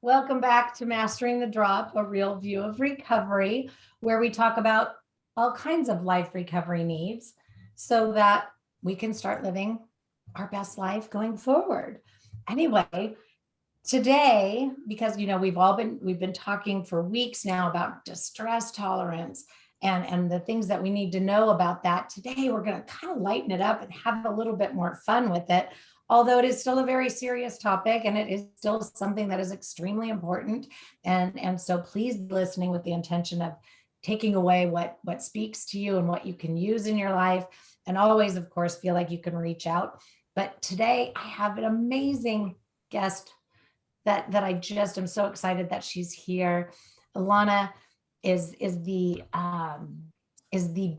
Welcome back to Mastering the Drop, a real view of recovery, where we talk about all kinds of life recovery needs so that we can start living our best life going forward. Anyway, today, because we've been talking for weeks now about distress tolerance and the things that we need to know about that. Today, we're going to kind of lighten it up and have a little bit more fun with it. Although it is still a very serious topic and it is still something that is extremely important. And so please be listening with the intention of taking away what speaks to you and what you can use in your life. And always, of course, feel like you can reach out. But today I have an amazing guest that I just am so excited that she's here. Elona is the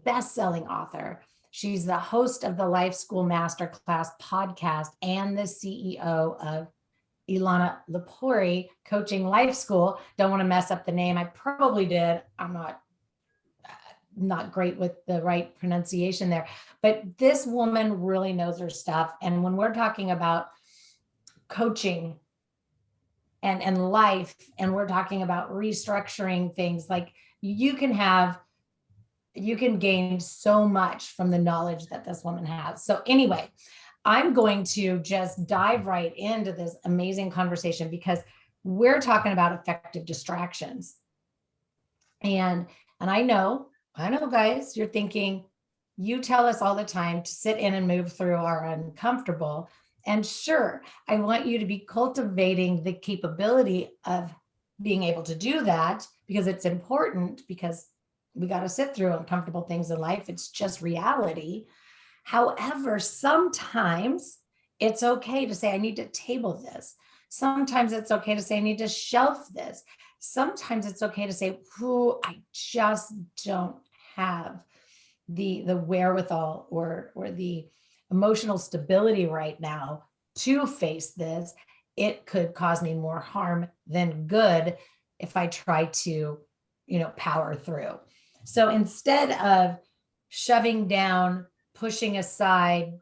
best-selling author. She's the host of the Life School Masterclass podcast and the CEO of Elona Lopari Coaching Life School. Don't want to mess up the name. I probably did. I'm not great with the right pronunciation there, but this woman really knows her stuff. And when we're talking about coaching and life, and we're talking about restructuring things, like you can gain so much from the knowledge that this woman has. So anyway, I'm going to just dive right into this amazing conversation because we're talking about effective distractions. And I know guys, you're thinking, you tell us all the time to sit in and move through our uncomfortable. And sure, I want you to be cultivating the capability of being able to do that because it's important, because we got to sit through uncomfortable things in life. It's just reality. However, sometimes it's okay to say, I need to table this. Sometimes it's okay to say, I need to shelf this. Sometimes it's okay to say, I just don't have the wherewithal or the emotional stability right now to face this. It could cause me more harm than good if I try to, power through. So instead of shoving down, pushing aside,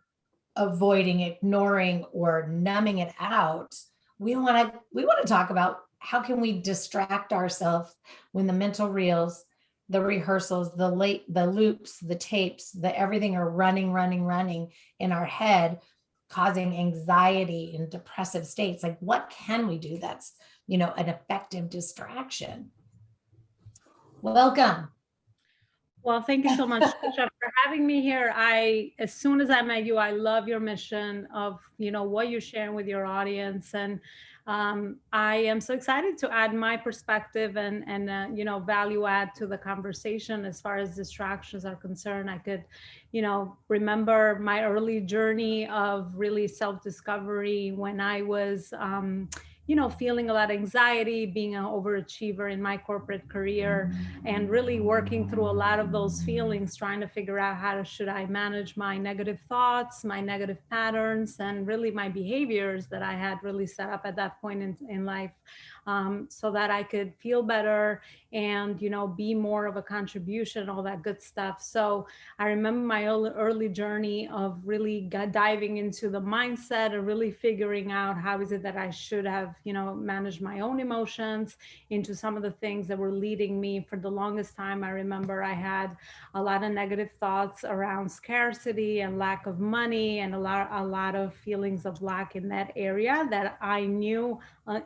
avoiding, ignoring, or numbing it out, we want to talk about how can we distract ourselves when the mental reels, the rehearsals, the loops, the tapes, the everything are running in our head, causing anxiety and depressive states. Like, what can we do that's, an effective distraction? Welcome. Well, thank you so much, Trisha, for having me here. As soon as I met you, I love your mission of, what you're sharing with your audience. And I am so excited to add my perspective and value add to the conversation as far as distractions are concerned. I could, remember my early journey of really self-discovery when I was, feeling a lot of anxiety, being an overachiever in my corporate career, and really working through a lot of those feelings, trying to figure out should I manage my negative thoughts, my negative patterns, and really my behaviors that I had really set up at that point in life, so that I could feel better and, be more of a contribution, all that good stuff. So I remember my early journey of really diving into the mindset and really figuring out how is it that I should have, managed my own emotions into some of the things that were leading me. For the longest time, I remember I had a lot of negative thoughts around scarcity and lack of money and a lot of feelings of lack in that area that I knew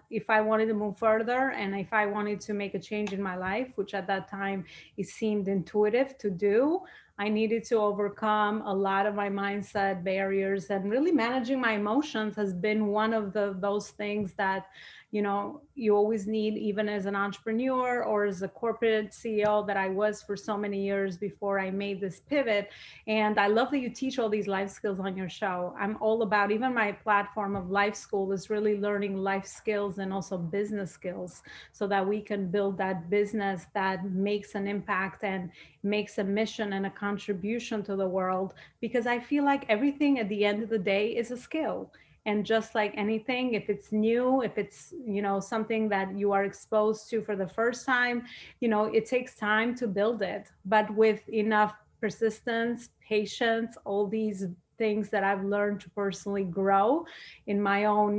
if I wanted to move further and if I wanted to make a change in my life, which at that time it seemed intuitive to do, I needed to overcome a lot of my mindset barriers. And really managing my emotions has been one of those things that, you always need, even as an entrepreneur or as a corporate CEO that I was for so many years before I made this pivot. And I love that you teach all these life skills on your show. I'm all about, even my platform of Life School is really learning life skills and also business skills so that we can build that business that makes an impact and makes a mission and a contribution to the world. Because I feel like everything at the end of the day is a skill. And just like anything, if it's new, if it's, something that you are exposed to for the first time, it takes time to build it. But with enough persistence, patience, all these things that I've learned to personally grow in my own,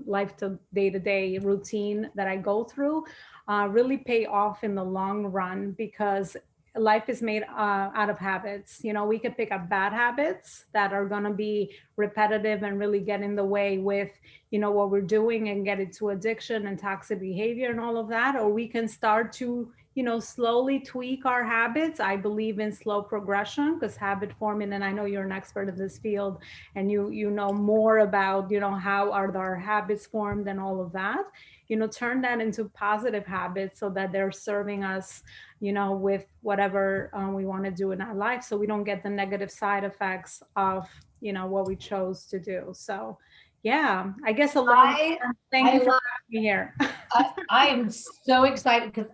life to day-to-day routine that I go through, really pay off in the long run, because life is made out of habits. We could pick up bad habits that are going to be repetitive and really get in the way with, what we're doing, and get into addiction and toxic behavior and all of that. Or we can start to, slowly tweak our habits. I believe in slow progression, because habit forming, and I know you're an expert in this field, and you know more about, how are our habits formed and all of that. Turn that into positive habits so that they're serving us, with whatever we want to do in our life, so we don't get the negative side effects of, what we chose to do. So yeah, I guess a long thank you for having me here. I am so excited because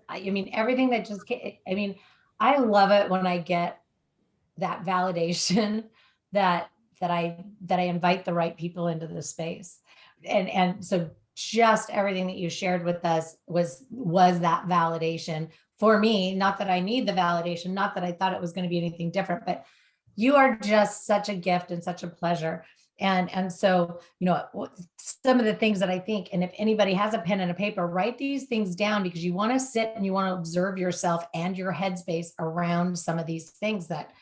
everything that just came, I love it when I get that validation that I invite the right people into the space. And so just everything that you shared with us was that validation for me. Not that I need the validation, not that I thought it was going to be anything different, but you are just such a gift and such a pleasure. And so, some of the things that I think, and if anybody has a pen and a paper, write these things down, because you want to sit and you want to observe yourself and your headspace around some of these things that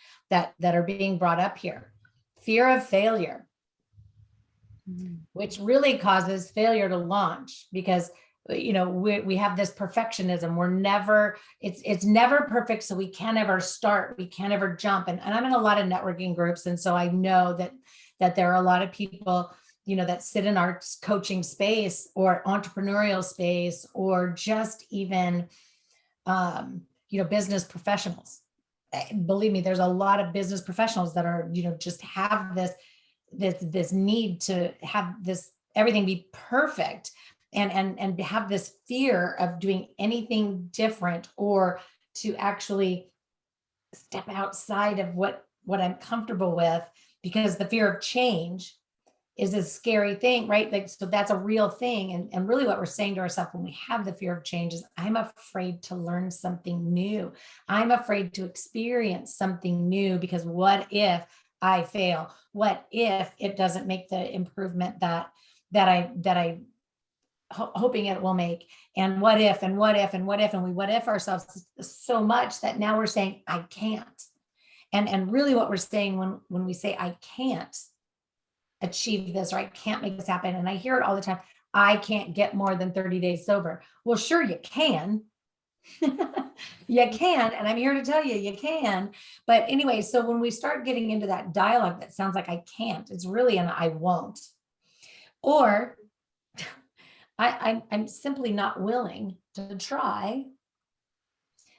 are being brought up here. Fear of failure, which really causes failure to launch, because we have this perfectionism. We're never, it's never perfect. So we can't ever start, we can't ever jump. And I'm in a lot of networking groups. And so I know that there are a lot of people, that sit in our coaching space or entrepreneurial space, or just even, business professionals. Believe me, there's a lot of business professionals that are, just have this need to have this, everything be perfect, and have this fear of doing anything different, or to actually step outside of what I'm comfortable with, because the fear of change is a scary thing, right? Like, so that's a real thing. And really what we're saying to ourselves when we have the fear of change is, I'm afraid to learn something new. I'm afraid to experience something new, because what if I fail? What if it doesn't make the improvement that I hoping it will make? And what if, and what if, and what if, and we what if ourselves so much that now we're saying, I can't. And really what we're saying when we say, I can't achieve this, or I can't make this happen. And I hear it all the time. I can't get more than 30 days sober. Well, sure you can. You can. And I'm here to tell you, you can. But anyway, so when we start getting into that dialogue that sounds like I can't, it's really an I won't. Or I'm simply not willing to try.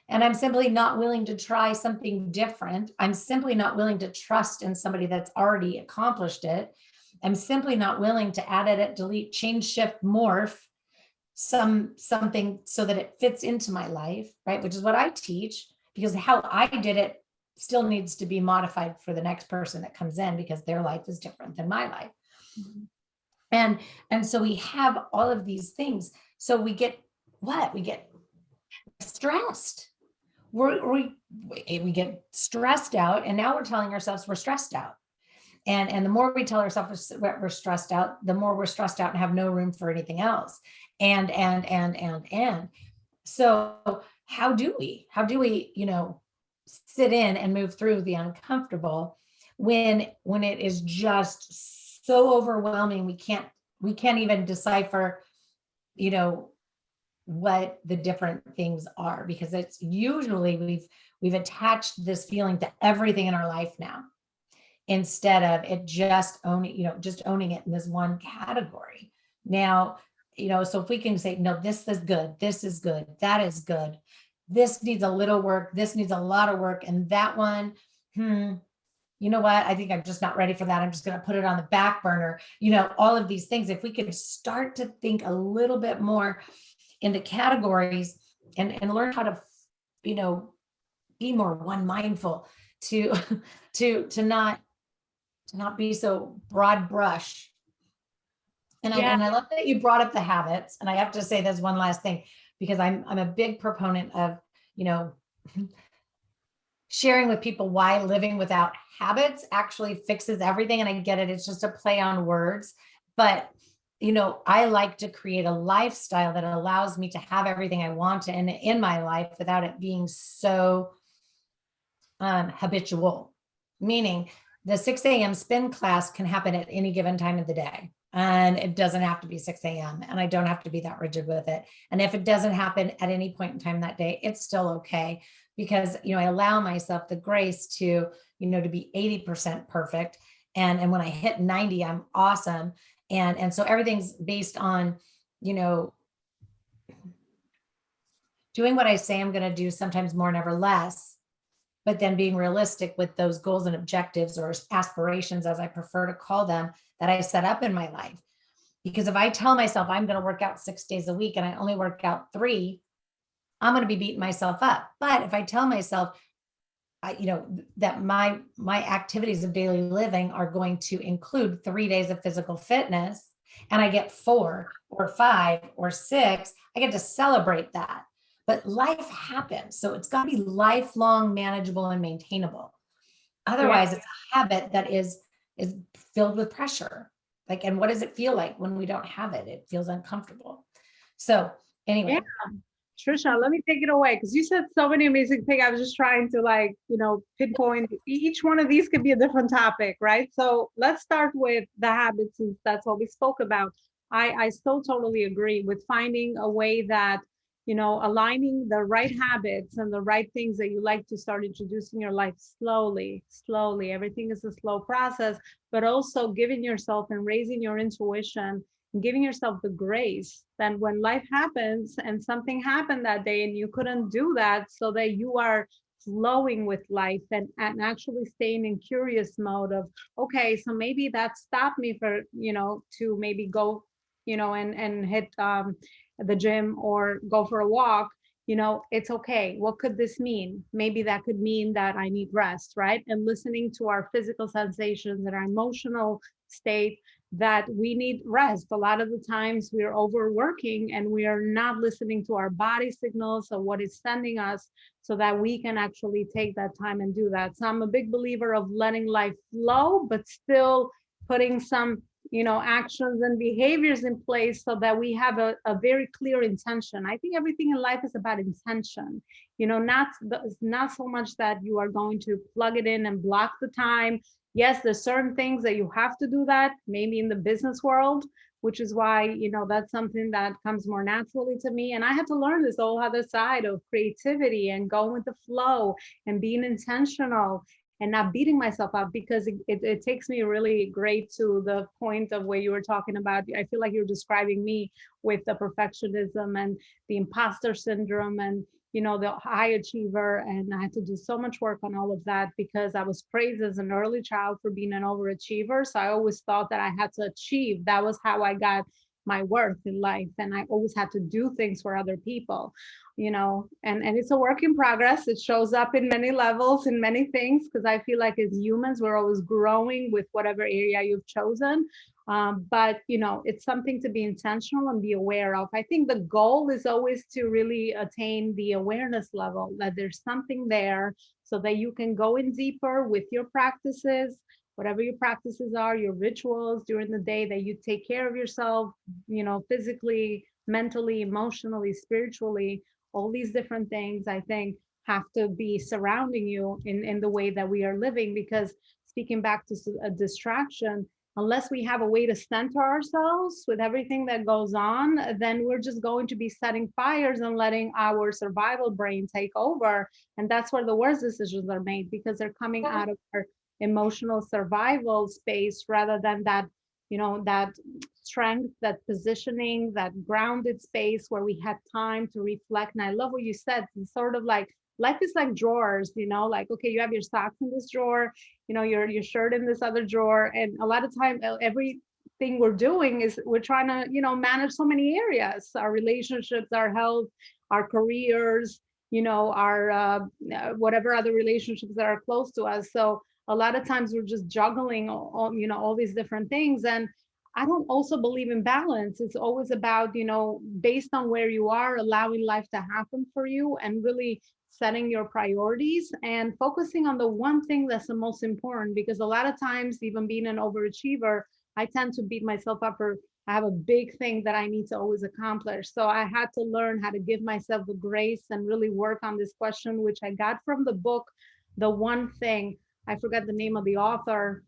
And I'm simply not willing to try something different. I'm simply not willing to trust in somebody that's already accomplished it. I'm simply not willing to add, edit, delete, change, shift, morph something so that it fits into my life, right? Which is what I teach, because how I did it still needs to be modified for the next person that comes in, because their life is different than my life. Mm-hmm. And so we have all of these things. So we get what? We get stressed. We get stressed out, and now we're telling ourselves we're stressed out. And the more we tell ourselves we're stressed out, the more we're stressed out and have no room for anything else. And so how do we, sit in and move through the uncomfortable when it is just so overwhelming? We can't even decipher, what the different things are, because it's usually we've attached this feeling to everything in our life now, instead of it just owning it in this one category. Now, so if we can say, no, this is good, that is good, this needs a little work, this needs a lot of work, and that one, you know what, I think I'm just not ready for that, I'm just going to put it on the back burner. All of these things, if we could start to think a little bit more into categories and learn how to, be more one mindful, to not be so broad brush. And I love that you brought up the habits. And I have to say, there's one last thing, because I'm a big proponent of, sharing with people why living without habits actually fixes everything. And I get it. It's just a play on words, but I like to create a lifestyle that allows me to have everything I want to in my life without it being so habitual, meaning the 6 a.m. spin class can happen at any given time of the day. And it doesn't have to be 6 a.m. And I don't have to be that rigid with it. And if it doesn't happen at any point in time that day, it's still okay, because, I allow myself the grace to be 80% perfect. And when I hit 90, I'm awesome. And so everything's based on, doing what I say I'm going to do, sometimes more, never less, but then being realistic with those goals and objectives, or aspirations, as I prefer to call them, that I set up in my life. Because if I tell myself I'm going to work out 6 days a week and I only work out 3, I'm going to be beating myself up. But if I tell myself, that my activities of daily living are going to include 3 days of physical fitness, and I get 4 or 5 or 6, I get to celebrate that. But life happens. So it's got to be lifelong, manageable, and maintainable. Otherwise, it's a habit that is filled with pressure. And what does it feel like when we don't have it? It feels uncomfortable. So anyway. Yeah. Trisha, let me take it away, because you said so many amazing things. I was just trying to pinpoint each one of these could be a different topic, right? So let's start with the habits, since that's what we spoke about. I so totally agree with finding a way that, aligning the right habits and the right things that you like to start introducing your life slowly. Everything is a slow process, but also giving yourself and raising your intuition, giving yourself the grace that when life happens and something happened that day and you couldn't do that, so that you are flowing with life and actually staying in curious mode of, okay, so maybe that stopped me for, to maybe go, and hit the gym or go for a walk. It's okay. What could this mean? Maybe that could mean that I need rest, right? And listening to our physical sensations and our emotional state, that we need rest. A lot of the times we're overworking and we are not listening to our body signals of what it's sending us, so that we can actually take that time and do that. So I'm a big believer of letting life flow, but still putting some actions and behaviors in place, so that we have a very clear intention. I think everything in life is about intention, not so much that you are going to plug it in and block the time. Yes, there's certain things that you have to do that, maybe in the business world, which is why, that's something that comes more naturally to me. And I had to learn this whole other side of creativity and going with the flow and being intentional and not beating myself up, because it takes me really great to the point of where you were talking about. I feel like you're describing me with the perfectionism and the imposter syndrome and, the high achiever. And I had to do so much work on all of that, because I was praised as an early child for being an overachiever. So I always thought that I had to achieve. That was how I got my worth in life. And I always had to do things for other people, and it's a work in progress. It shows up in many levels, in many things, because I feel like as humans, we're always growing with whatever area you've chosen. But, it's something to be intentional and be aware of. I think the goal is always to really attain the awareness level, that there's something there, so that you can go in deeper with your practices, whatever your practices are, your rituals during the day, that you take care of yourself, physically, mentally, emotionally, spiritually. All these different things, I think, have to be surrounding you in the way that we are living. Because speaking back to a distraction, unless we have a way to center ourselves with everything that goes on, then we're just going to be setting fires and letting our survival brain take over. And that's where the worst decisions are made, because they're coming out of our emotional survival space, rather than that, that strength, that positioning, that grounded space where we had time to reflect. And I love what you said. It's sort of like life is like drawers, like, okay, you have your socks in this drawer, your shirt in this other drawer. And a lot of time, everything we're doing is we're trying to, manage so many areas, our relationships, our health, our careers, our whatever other relationships that are close to us. So a lot of times we're just juggling all these different things. And I don't also believe in balance. It's always about, based on where you are, allowing life to happen for you and really setting your priorities and focusing on the one thing that's the most important. Because a lot of times, even being an overachiever, I tend to beat myself up for I have a big thing that I need to always accomplish. So I had to learn how to give myself the grace and really work on this question, which I got from the book, The One Thing. I forgot the name of the author.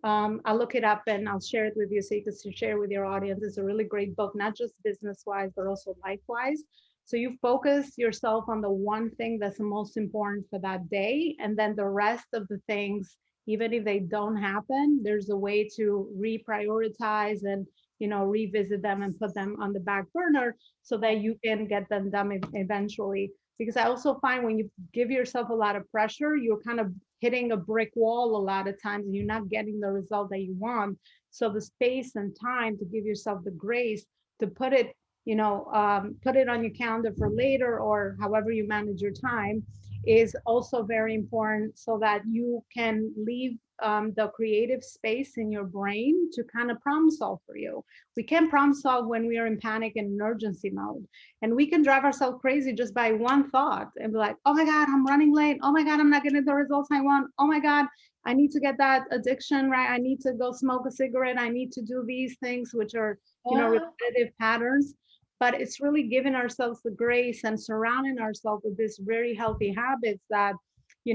I'll look it up and I'll share it with you so you can share with your audience. It's a really great book, not just business-wise, but also life-wise. So you focus yourself on the one thing that's the most important for that day, and then the rest of the things, even if they don't happen, there's a way to reprioritize and revisit them and put them on the back burner so that you can get them done eventually. Because I also find when you give yourself a lot of pressure, you're kind of hitting a brick wall a lot of times and you're not getting the result that you want. So the space and time to give yourself the grace to put it, put it on your calendar for later or however you manage your time is also very important so that you can leave the creative space in your brain to kind of problem solve for you. We can problem solve when we are in panic and emergency mode, and we can drive ourselves crazy just by one thought and be like, oh my God, I'm running late. Oh my God, I'm not getting the results I want. Oh my God, I need to get that addiction right. I need to go smoke a cigarette. I need to do these things, which are, repetitive patterns. But it's really giving ourselves the grace and surrounding ourselves with these very healthy habits that,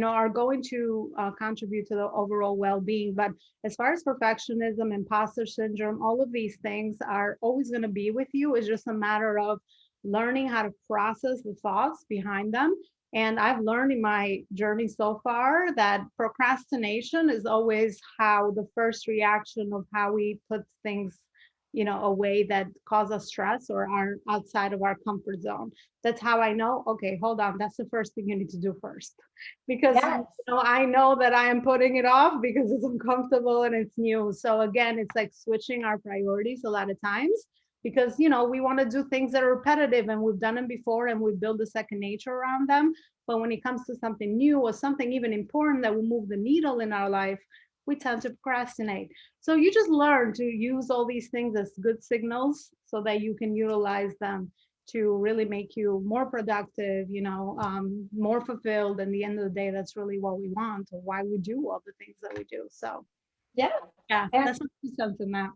are going to contribute to the overall well-being. But as far as perfectionism, imposter syndrome, all of these things are always going to be with you. It's just a matter of learning how to process the thoughts behind them. And I've learned in my journey so far that procrastination is always how the first reaction of how we put things a way that cause us stress or are outside of our comfort zone. That's how I know, okay, hold on, that's the first thing you need to do first. Because Yes. I know that I am putting it off because it's uncomfortable and it's new. So again, it's like switching our priorities a lot of times because, we want to do things that are repetitive and we've done them before and we build a second nature around them. But when it comes to something new or something even important that will move the needle in our life, we tend to procrastinate. So you just learn to use all these things as good signals so that you can utilize them to really make you more productive, more fulfilled. And at the end of the day, that's really what we want or why we do all the things that we do. So Yeah. that's something that.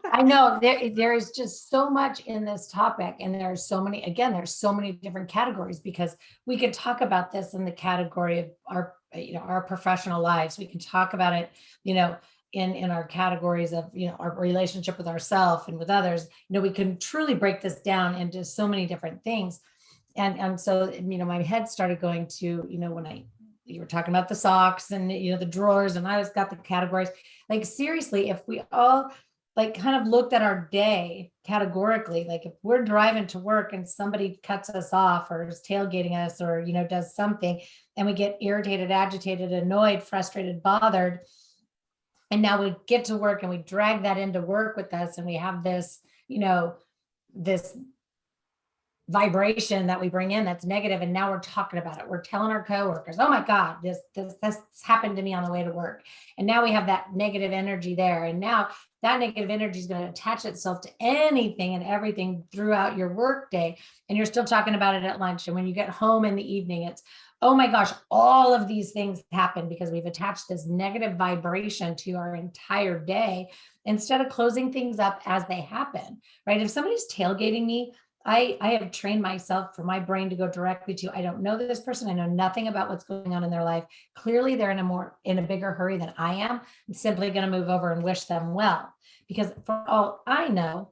I know there is just so much in this topic, and there's so many different categories, because we could talk about this in the category of our professional lives. We can talk about it, in our categories of, our relationship with ourselves and with others. We can truly break this down into so many different things. And so, my head started going to, when you were talking about the socks and, the drawers, and I was got the categories. Like, seriously, if we all kind of looked at our day categorically, like if we're driving to work and somebody cuts us off or is tailgating us or, does something, and we get irritated, agitated, annoyed, frustrated, bothered. And now we get to work and we drag that into work with us. And we have this, this vibration that we bring in that's negative, and now we're talking about it. We're telling our coworkers, oh my God, this happened to me on the way to work. And now we have that negative energy there. And now that negative energy is going to attach itself to anything and everything throughout your work day. And you're still talking about it at lunch. And when you get home in the evening, it's, oh my gosh, all of these things happen because we've attached this negative vibration to our entire day instead of closing things up as they happen, right? If somebody's tailgating me, I have trained myself for my brain to go directly to, I don't know this person. I know nothing about what's going on in their life. Clearly they're in a bigger hurry than I am. I'm simply going to move over and wish them well, because for all I know,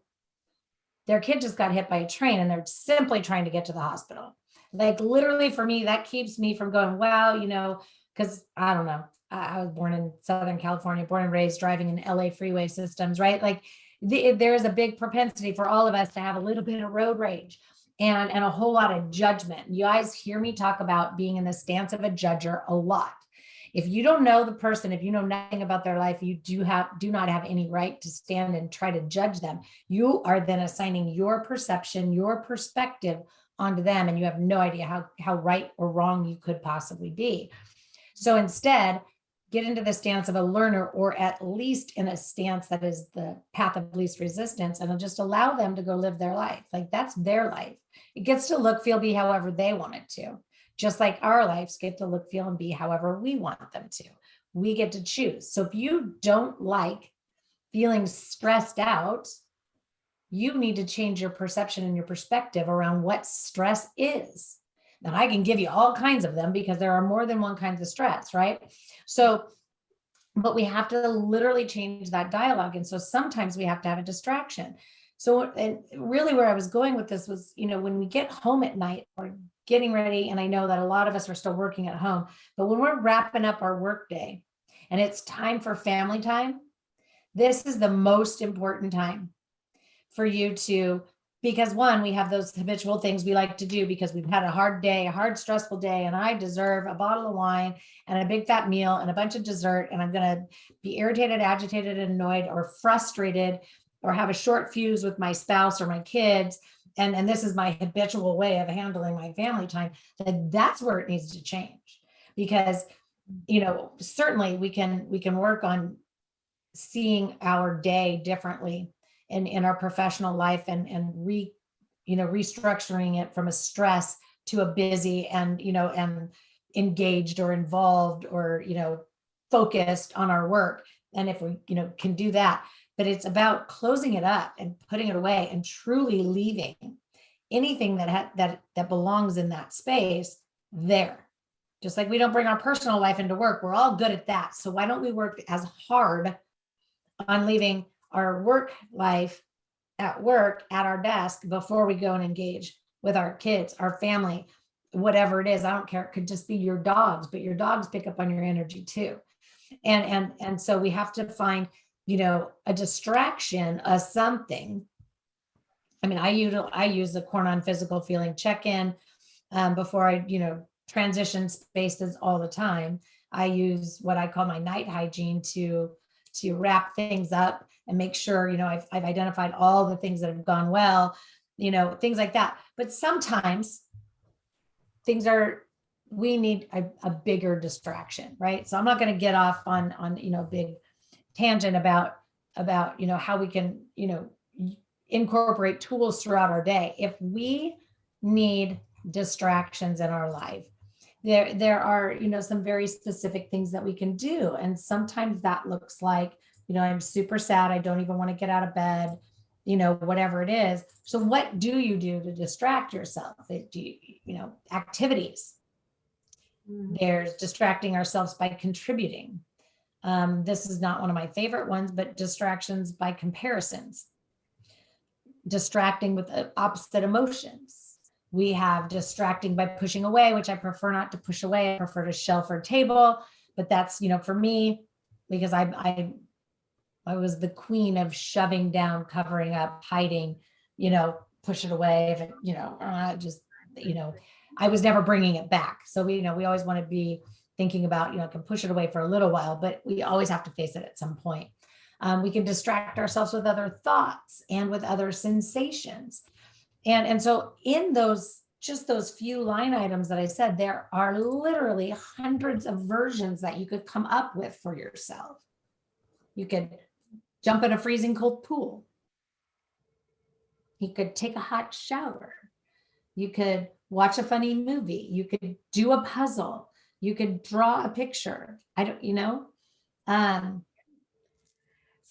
their kid just got hit by a train and they're simply trying to get to the hospital. Like, literally, for me, that keeps me from going, wow, because I don't know. I was born in Southern California, born and raised driving in LA freeway systems, right? Like, there's a big propensity for all of us to have a little bit of road rage and a whole lot of judgment. You guys hear me talk about being in the stance of a judger a lot. If you don't know the person, if you know nothing about their life, you do not have any right to stand and try to judge them. You are then assigning your perception, your perspective onto them, and you have no idea how right or wrong you could possibly be. So instead, get into the stance of a learner, or at least in a stance that is the path of least resistance, and just allow them to go live their life. Like, that's their life. It gets to look, feel, be however they want it to. just like our lives get to look, feel, and be however we want them to. We get to choose. So if you don't like feeling stressed out, you need to change your perception and your perspective around what stress is. Now, I can give you all kinds of them because there are more than one kind of stress, right? So, but we have to literally change that dialogue. And so sometimes we have to have a distraction. So, and really where I was going with this was, when we get home at night or getting ready, and I know that a lot of us are still working at home, but when we're wrapping up our workday and it's time for family time, this is the most important time for you to, because one, we have those habitual things we like to do because we've had a hard day, a hard, stressful day, and I deserve a bottle of wine and a big fat meal and a bunch of dessert. And I'm going to be irritated, agitated, annoyed, or frustrated, or have a short fuse with my spouse or my kids. And this is my habitual way of handling my family time. That's where it needs to change, because, certainly we can work on seeing our day differently in our professional life and restructuring it from a stress to a busy and engaged or involved or focused on our work. And if we can do that, but it's about closing it up and putting it away and truly leaving anything that belongs in that space there. Just like we don't bring our personal life into work, we're all good at that. So why don't we work as hard on leaving our work life at work at our desk before we go and engage with our kids, our family, whatever it is. I don't care. It could just be your dogs, but your dogs pick up on your energy too. And so we have to find, a distraction, something. I mean, I use the Corn on Physical Feeling check-in before I, transition spaces all the time. I use what I call my night hygiene to wrap things up and make sure, I've identified all the things that have gone well, things like that. But sometimes we need a bigger distraction, right? So I'm not going to get off on a big tangent about how we can, incorporate tools throughout our day. If we need distractions in our life, there are, some very specific things that we can do. And sometimes that looks like, I'm super sad, I don't even want to get out of bed, whatever it is. So what do you do to distract yourself? Activities. Mm-hmm. There's distracting ourselves by contributing. This is not one of my favorite ones, but distractions by comparisons. Distracting with opposite emotions. We have distracting by pushing away, which I prefer not to push away. I prefer to shelf or table, but that's, for me, because I was the queen of shoving down, covering up, hiding, push it away. If it, I was never bringing it back. So we always want to be thinking about, can push it away for a little while, but we always have to face it at some point. We can distract ourselves with other thoughts and with other sensations. And so in those few line items that I said, there are literally hundreds of versions that you could come up with for yourself. You could jump in a freezing cold pool. You could take a hot shower. You could watch a funny movie. You could do a puzzle. You could draw a picture.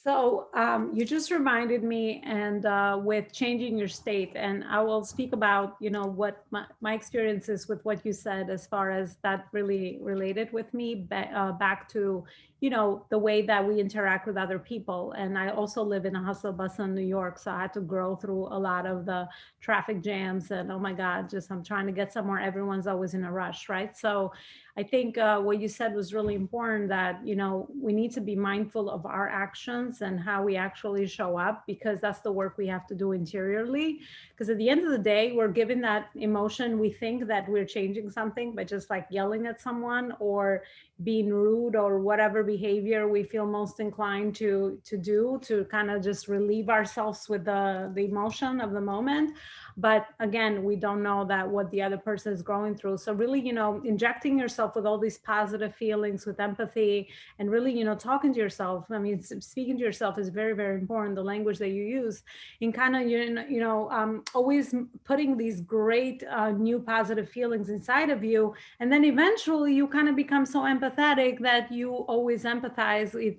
So you just reminded me, and with changing your state, and I will speak about, what my experience is with what you said, as far as that really related with me back to, the way that we interact with other people. And I also live in a hustle bustle in New York, so I had to grow through a lot of the traffic jams, and oh my God, I'm trying to get somewhere. Everyone's always in a rush, right? So I think what you said was really important, that, we need to be mindful of our actions and how we actually show up, because that's the work we have to do interiorly. Because at the end of the day, we're given that emotion. We think that we're changing something by just like yelling at someone or being rude or whatever behavior we feel most inclined to do, to kind of just relieve ourselves with the emotion of the moment. But again, we don't know that what the other person is going through. So really, injecting yourself yourself with all these positive feelings, with empathy, and really, talking to yourself. I mean, speaking to yourself is very, very important. The language that you use, and kind of, always putting these great new positive feelings inside of you. And then eventually you kind of become so empathetic that you always empathize with,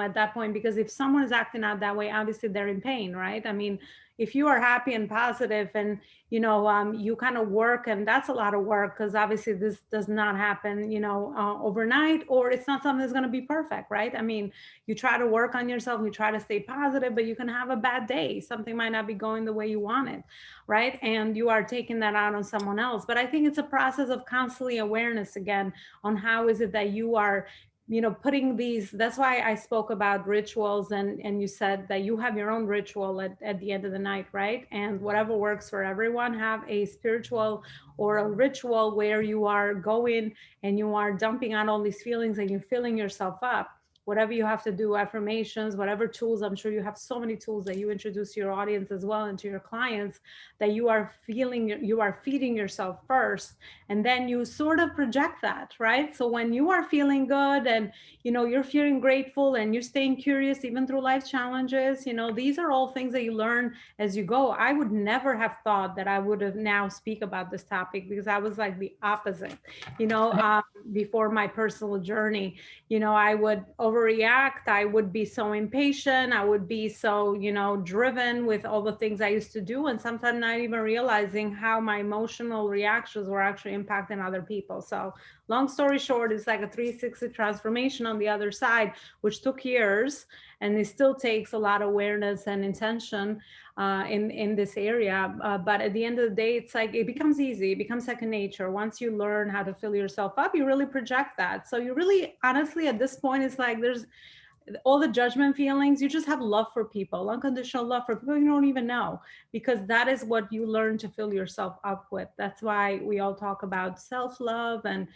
at that point, because if someone is acting out that way, obviously they're in pain, right? I mean, if you are happy and positive and, you kind of work, and that's a lot of work, because obviously this does not happen, overnight, or it's not something that's going to be perfect, right? I mean, you try to work on yourself, you try to stay positive, but you can have a bad day. Something might not be going the way you want it, right? And you are taking that out on someone else. But I think it's a process of constantly awareness again on how is it that you are, putting these, that's why I spoke about rituals, and you said that you have your own ritual at the end of the night, right? And whatever works for everyone, have a spiritual or a ritual where you are going and you are dumping out all these feelings and you're filling yourself up. Whatever you have to do, affirmations, whatever tools, I'm sure you have so many tools that you introduce to your audience as well and to your clients, that you are feeding yourself first, and then you sort of project that, right? So when you are feeling good and, you're feeling grateful and you're staying curious, even through life challenges, these are all things that you learn as you go. I would never have thought that I would have now speak about this topic, because I was like the opposite, before my personal journey. I would overreact. I would be so impatient. I would be so, driven with all the things I used to do. And sometimes not even realizing how my emotional reactions were actually impacting other people. So long story short, it's like a 360 transformation on the other side, which took years. And it still takes a lot of awareness and intention in this area. But at the end of the day, it's like, it becomes easy. It becomes second nature. Once you learn how to fill yourself up, you really project that. So you really, honestly, at this point, it's like there's all the judgment feelings. You just have love for people, unconditional love for people you don't even know, because that is what you learn to fill yourself up with. That's why we all talk about self-love and,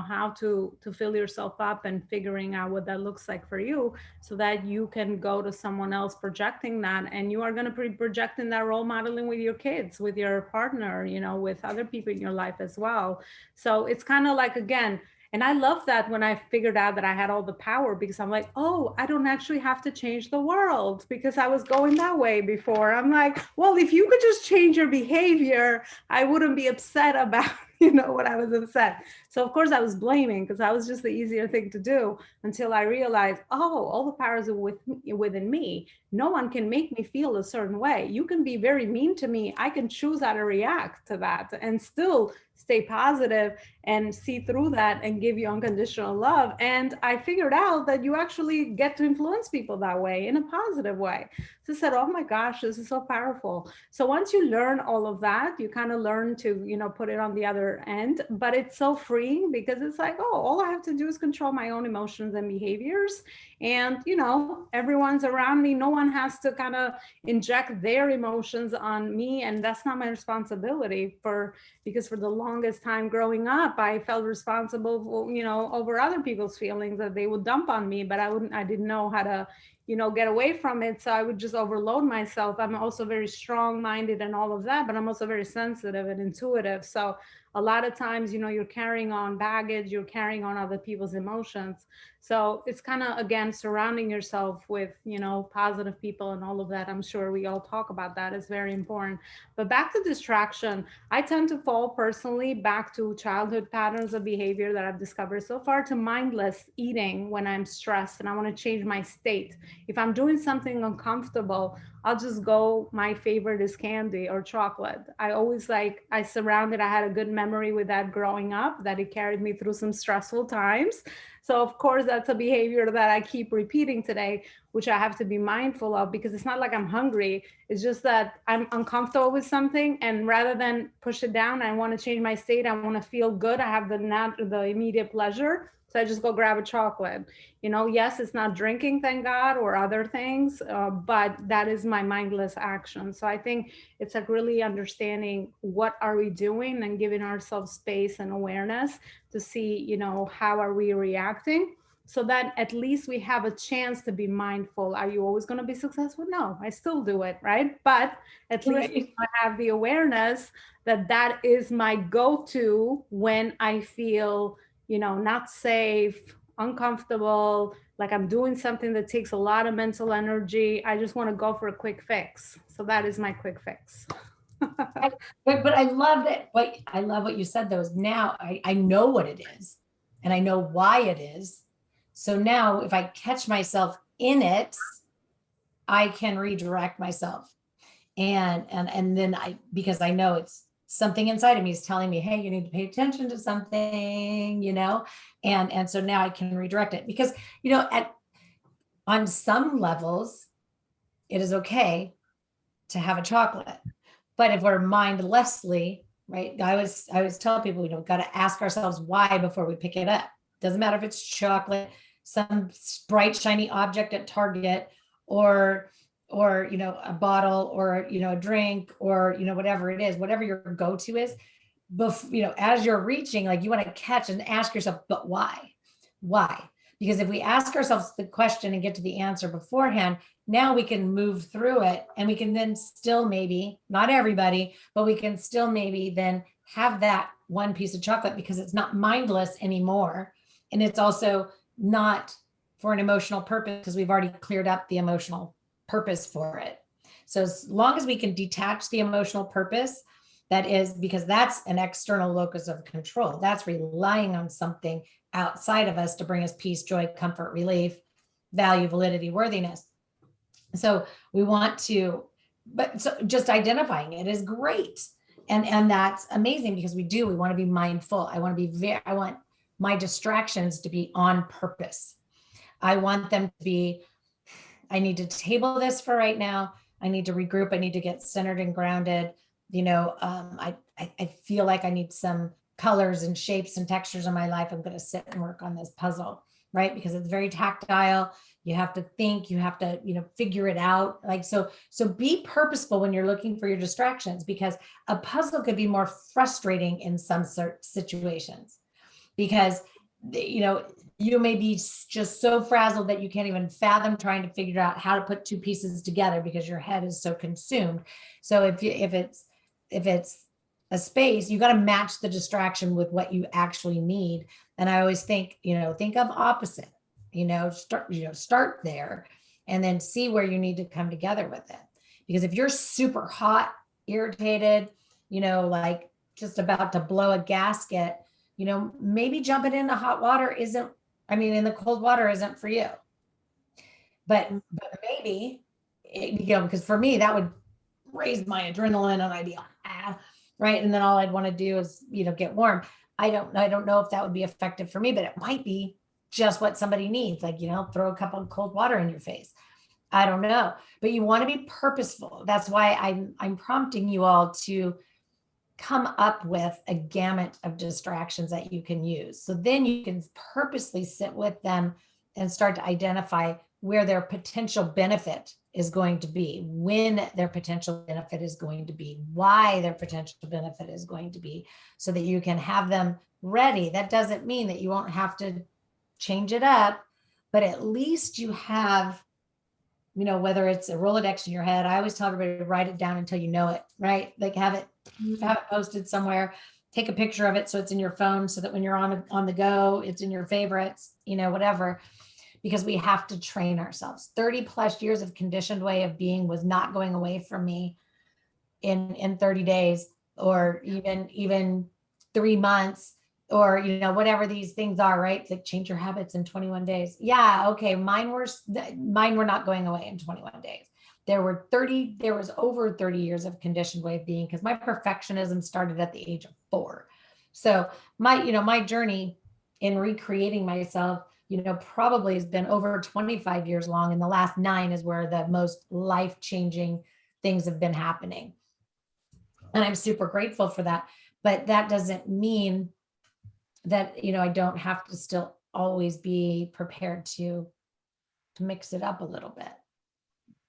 how to fill yourself up, and figuring out what that looks like for you, so that you can go to someone else projecting that. And you are going to be projecting that role modeling with your kids, with your partner, with other people in your life as well. So it's kind of like, again, and I love that when I figured out that I had all the power, because I'm like, oh, I don't actually have to change the world, because I was going that way before. I'm like, well, if you could just change your behavior, I wouldn't be upset about, what I was upset. So of course I was blaming, because that was just the easier thing to do, until I realized, oh, all the powers are within me. No one can make me feel a certain way. You can be very mean to me. I can choose how to react to that and still stay positive and see through that and give you unconditional love. And I figured out that you actually get to influence people that way, in a positive way. So I said, oh my gosh, this is so powerful. So once you learn all of that, you kind of learn to, put it on the other end. But it's so freeing, because it's like, oh, all I have to do is control my own emotions and behaviors. And, everyone's around me. No one has to kind of inject their emotions on me. And that's not my responsibility, because for the longest time growing up, I felt responsible for, over other people's feelings that they would dump on me, but I didn't know how to, get away from it. So I would just overload myself. I'm also very strong-minded and all of that, but I'm also very sensitive and intuitive. So a lot of times, you're carrying on baggage, you're carrying on other people's emotions. So it's kind of, again, surrounding yourself with, positive people and all of that. I'm sure we all talk about that. It's very important. But back to distraction, I tend to fall personally back to childhood patterns of behavior that I've discovered so far, to mindless eating when I'm stressed and I want to change my state. If I'm doing something uncomfortable, I'll just go, my favorite is candy or chocolate. I had a good memory with that growing up, that it carried me through some stressful times. So of course, that's a behavior that I keep repeating today, which I have to be mindful of, because it's not like I'm hungry. It's just that I'm uncomfortable with something, and rather than push it down, I want to change my state. I want to feel good. I have the immediate pleasure. So I just go grab a chocolate. Yes, it's not drinking, thank God, or other things, but that is my mindless action. So I think it's like really understanding what are we doing and giving ourselves space and awareness to see, how are we reacting, so that at least we have a chance to be mindful. Are you always going to be successful? No, I still do it, right? But at least I have the awareness that that is my go-to when I feel not safe, uncomfortable, like I'm doing something that takes a lot of mental energy. I just want to go for a quick fix. So that is my quick fix. But I love that. But I love what you said, though, is now I know what it is and I know why it is. So now if I catch myself in it, I can redirect myself. And then because I know it's something inside of me is telling me, hey, you need to pay attention to something, and so now I can redirect it because, on some levels, it is okay to have a chocolate. But if we're mindlessly, right, I always tell people, got to ask ourselves why before we pick it up. Doesn't matter if it's chocolate, some bright, shiny object at Target, or a bottle, or, a drink, or, whatever it is, whatever your go-to is, as you're reaching, like you want to catch and ask yourself, but why? Why? Because if we ask ourselves the question and get to the answer beforehand, now we can move through it, and we can then still maybe, not everybody, but we can still maybe then have that one piece of chocolate because it's not mindless anymore. And it's also not for an emotional purpose because we've already cleared up the emotional purpose for it. So as long as we can detach the emotional purpose, that is because that's an external locus of control. That's relying on something outside of us to bring us peace, joy, comfort, relief, value, validity, worthiness. So we want to, but so just identifying it is great. And that's amazing because we want to be mindful. I want my distractions to be on purpose. I want them to be, I need to table this for right now. I need to regroup. I need to get centered and grounded. I feel like I need some colors and shapes and textures in my life. I'm going to sit and work on this puzzle, right? Because it's very tactile. You have to think, you have to, figure it out. Like, so be purposeful when you're looking for your distractions, because a puzzle could be more frustrating in some situations because, you may be just so frazzled that you can't even fathom trying to figure out how to put two pieces together because your head is so consumed. So if it's a space, you got to match the distraction with what you actually need. And I always think, think of opposite, start there and then see where you need to come together with it. Because if you're super hot, irritated, like just about to blow a gasket, maybe jumping into hot water in the cold water isn't for you. But maybe, because for me, that would raise my adrenaline and I'd be like, right. And then all I'd want to do is, get warm. I don't know if that would be effective for me, but it might be just what somebody needs. Like, throw a cup of cold water in your face. I don't know, but you want to be purposeful. That's why I'm prompting you all to come up with a gamut of distractions that you can use. So then you can purposely sit with them and start to identify where their potential benefit is going to be, when their potential benefit is going to be, why their potential benefit is going to be, so that you can have them ready. That doesn't mean that you won't have to change it up, but at least you have, whether it's a Rolodex in your head. I always tell everybody to write it down until you know it, right? Like have it posted somewhere, take a picture of it so it's in your phone, so that when you're on the go, it's in your favorites, whatever, because we have to train ourselves. 30 plus years of conditioned way of being was not going away from me in 30 days or even 3 months or, whatever these things are, right? Like change your habits in 21 days. Yeah. Okay. Mine were not going away in 21 days. There was over 30 years of conditioned way of being, because my perfectionism started at the age of 4. So my journey in recreating myself, probably has been over 25 years long. And the last 9 is where the most life-changing things have been happening. And I'm super grateful for that. But that doesn't mean that, I don't have to still always be prepared to mix it up a little bit.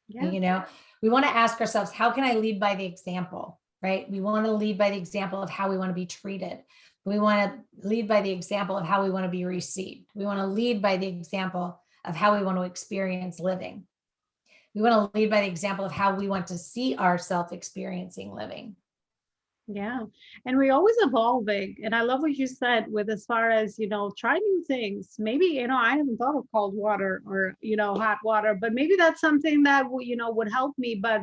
Yeah. We want to ask ourselves, how can I lead by the example, right? We want to lead by the example of how we want to be treated. We want to lead by the example of how we want to be received. We want to lead by the example of how we want to experience living. We want to lead by the example of how we want to see ourselves experiencing living. Yeah. And we're always evolving. And I love what you said with as far as, try new things. Maybe, I haven't thought of cold water or, hot water, but maybe that's something that, would help me. But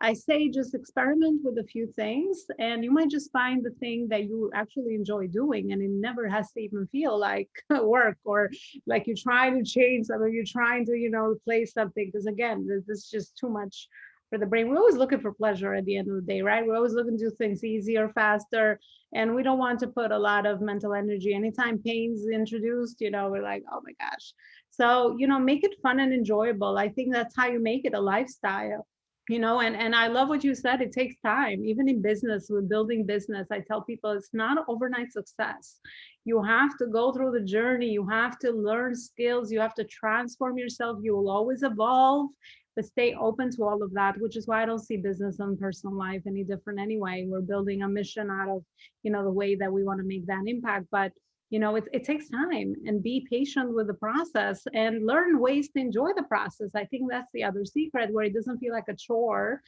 I say just experiment with a few things and you might just find the thing that you actually enjoy doing. And it never has to even feel like work or like you're trying to change something, you're trying to, replace something. Because again, this is just too much for the brain. We're always looking for pleasure at the end of the day, right? We're always looking to do things easier, faster, and we don't want to put a lot of mental energy. Anytime pain's introduced, we're like, oh my gosh. So, make it fun and enjoyable. I think that's how you make it a lifestyle. And I love what you said. It takes time. Even in business, with building business, I tell people it's not an overnight success. You have to go through the journey. You have to learn skills. You have to transform yourself. You will always evolve, but stay open to all of that, which is why I don't see business and personal life any different anyway. We're building a mission out of, the way that we want to make that impact. But it takes time, and be patient with the process and learn ways to enjoy the process. I think that's the other secret, where it doesn't feel like a chore.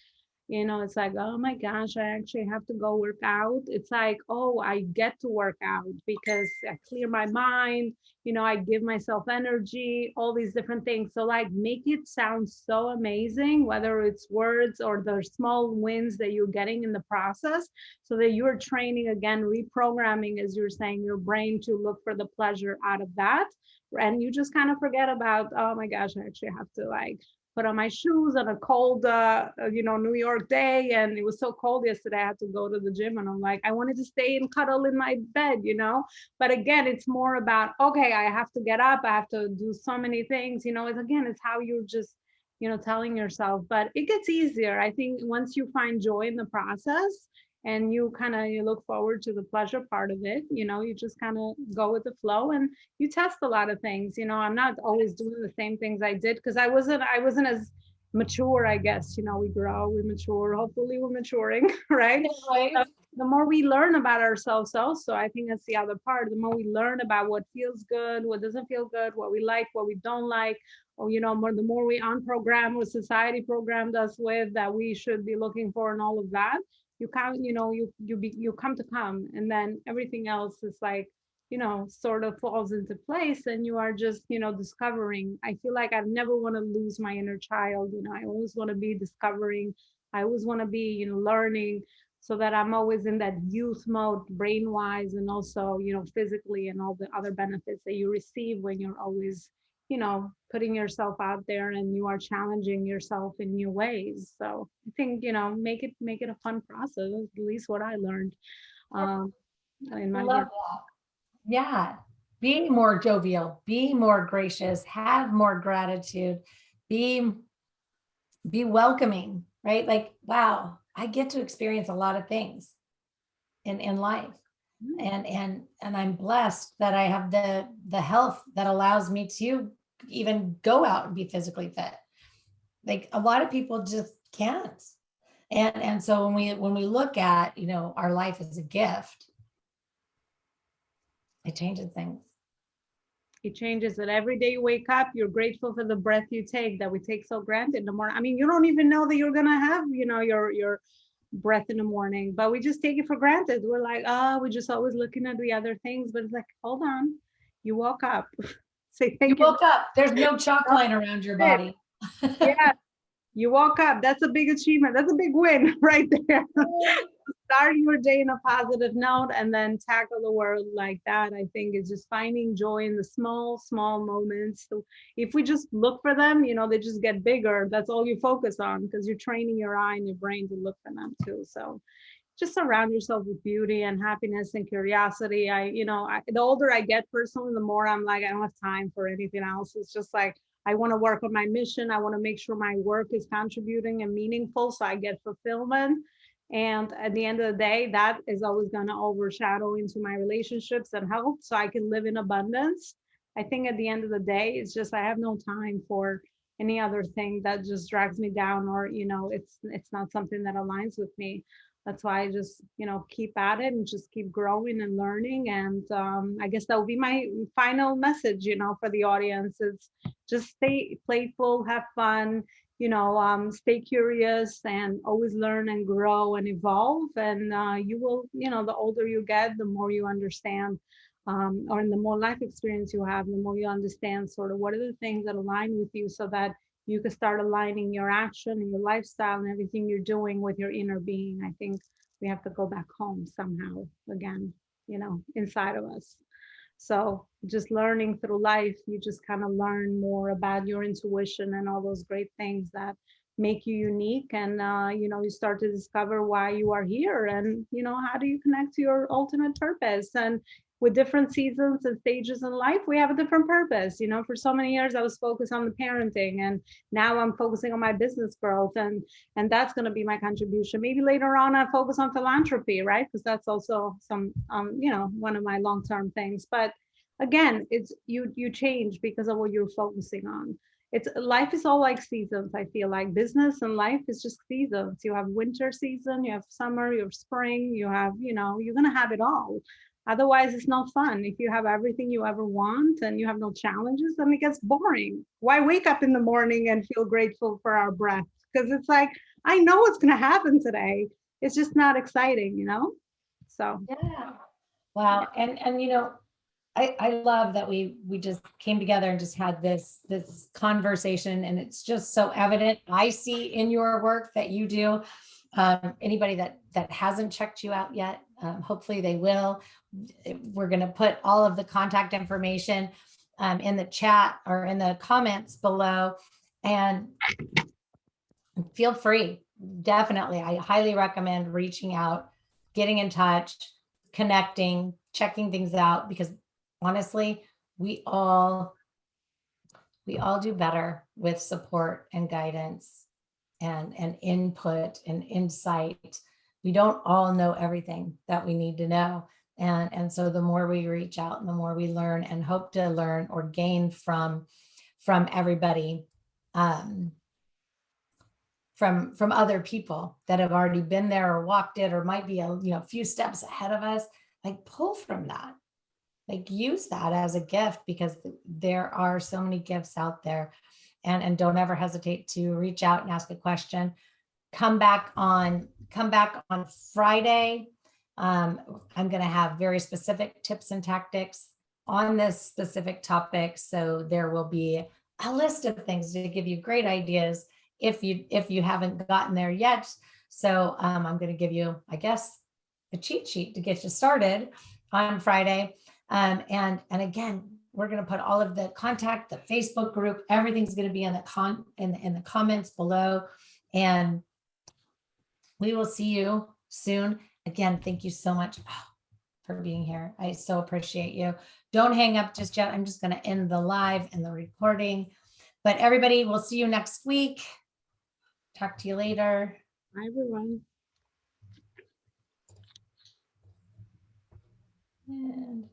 It's like, oh my gosh, I actually have to go work out. It's like, oh, I get to work out because I clear my mind, I give myself energy, all these different things. So like, make it sound so amazing, whether it's words or the small wins that you're getting in the process, so that you're training again, reprogramming, as you're saying, your brain to look for the pleasure out of that. And you just kind of forget about, oh my gosh, I actually have to like put on my shoes on a cold, New York day. And it was so cold yesterday, I had to go to the gym. And I'm like, I wanted to stay and cuddle in my bed, But again, it's more about, okay, I have to get up. I have to do so many things, it's how you're just, telling yourself. But it gets easier. I think once you find joy in the process, and you look forward to the pleasure part of it, you just kind of go with the flow, and you test a lot of things. I'm not always doing the same things I did, because I wasn't as mature, I guess. We grow, we mature, hopefully we're maturing. Right. Right. The more we learn about ourselves also, I think that's the other part. The more we learn about what feels good, what doesn't feel good, what we like, what we don't like, or the more we unprogram what society programmed us with that we should be looking for, and all of that, you come, you come to come, and then everything else is like, sort of falls into place, and you are just, discovering. I feel like I never want to lose my inner child. I always want to be discovering. I always want to be, learning, so that I'm always in that youth mode, brain wise, and also, physically, and all the other benefits that you receive when you're always, putting yourself out there and you are challenging yourself in new ways. So I think, make it a fun process. At least what I learned in my Love work. that. Yeah. Be more jovial, be more gracious, have more gratitude, be welcoming, right? Like, wow, I get to experience a lot of things in life. And I'm blessed that I have the health that allows me to even go out and be physically fit. Like, a lot of people just can't. And so when we look at, our life as a gift, it changes things. It changes it. Every day you wake up, you're grateful for the breath you take, that we take so granted in the morning. I mean, you don't even know that you're gonna have, your breath in the morning, but we just take it for granted. We're like, oh, we're just always looking at the other things. But it's like, hold on, you woke up. Say thank you. You woke up. There's no chalk line around your body. Yeah, you woke up. That's a big achievement. That's a big win right there. Start your day in a positive note, and then tackle the world like that. I think it's just finding joy in the small moments. So if we just look for them, they just get bigger. That's all you focus on, because you're training your eye and your brain to look for them too. So just surround yourself with beauty and happiness and curiosity. The older I get personally, the more I'm like, I don't have time for anything else. It's just like, I want to work on my mission. I want to make sure my work is contributing and meaningful, so I get fulfillment. And at the end of the day, that is always going to overshadow into my relationships and health, so I can live in abundance. I think at the end of the day, it's just, I have no time for any other thing that just drags me down, or, it's not something that aligns with me. That's why I just, keep at it and just keep growing and learning. And I guess that will be my final message, for the audience. It's just stay playful, have fun, stay curious and always learn and grow and evolve. And you will, the older you get, the more you understand, or the more life experience you have, the more you understand sort of what are the things that align with you, so that you can start aligning your action and your lifestyle and everything you're doing with your inner being. I think we have to go back home somehow again, inside of us. So just learning through life, you just kind of learn more about your intuition and all those great things that make you unique. And, you start to discover why you are here, and, how do you connect to your ultimate purpose. And with different seasons and stages in life, we have a different purpose. For so many years, I was focused on the parenting, and now I'm focusing on my business growth, and that's going to be my contribution. Maybe later on, I focus on philanthropy, right? Because that's also some, one of my long-term things. But again, it's you change because of what you're focusing on. Life is all like seasons. I feel like business and life is just seasons. You have winter season, you have summer, you have spring, you have, you're going to have it all. Otherwise, it's not fun. If you have everything you ever want and you have no challenges, then it gets boring. Why wake up in the morning and feel grateful for our breath? Because it's like, I know what's going to happen today. It's just not exciting, So. Yeah. Wow. And I love that we just came together and just had this conversation, and it's just so evident. I see in your work that you do. Anybody that hasn't checked you out yet, hopefully they will. We're going to put all of the contact information in the chat or in the comments below, and feel free. Definitely, I highly recommend reaching out, getting in touch, connecting, checking things out, because honestly, we all do better with support and guidance and input and insight. We don't all know everything that we need to know. And so the more we reach out and the more we learn and hope to learn or gain from everybody, from other people that have already been there or walked it, or might be a few steps ahead of us, like pull from that, like use that as a gift, because there are so many gifts out there. And don't ever hesitate to reach out and ask a question. Come back on Friday. I'm going to have very specific tips and tactics on this specific topic. So there will be a list of things to give you great ideas if you haven't gotten there yet. So I'm going to give you, I guess, a cheat sheet to get you started on Friday. And again, we're going to put all of the contact, the Facebook group, everything's going to be in the comments below. And we will see you soon. Again, thank you so much for being here. I so appreciate you. Don't hang up just yet. I'm just going to end the live and the recording. But everybody, we'll see you next week. Talk to you later. Bye, everyone. And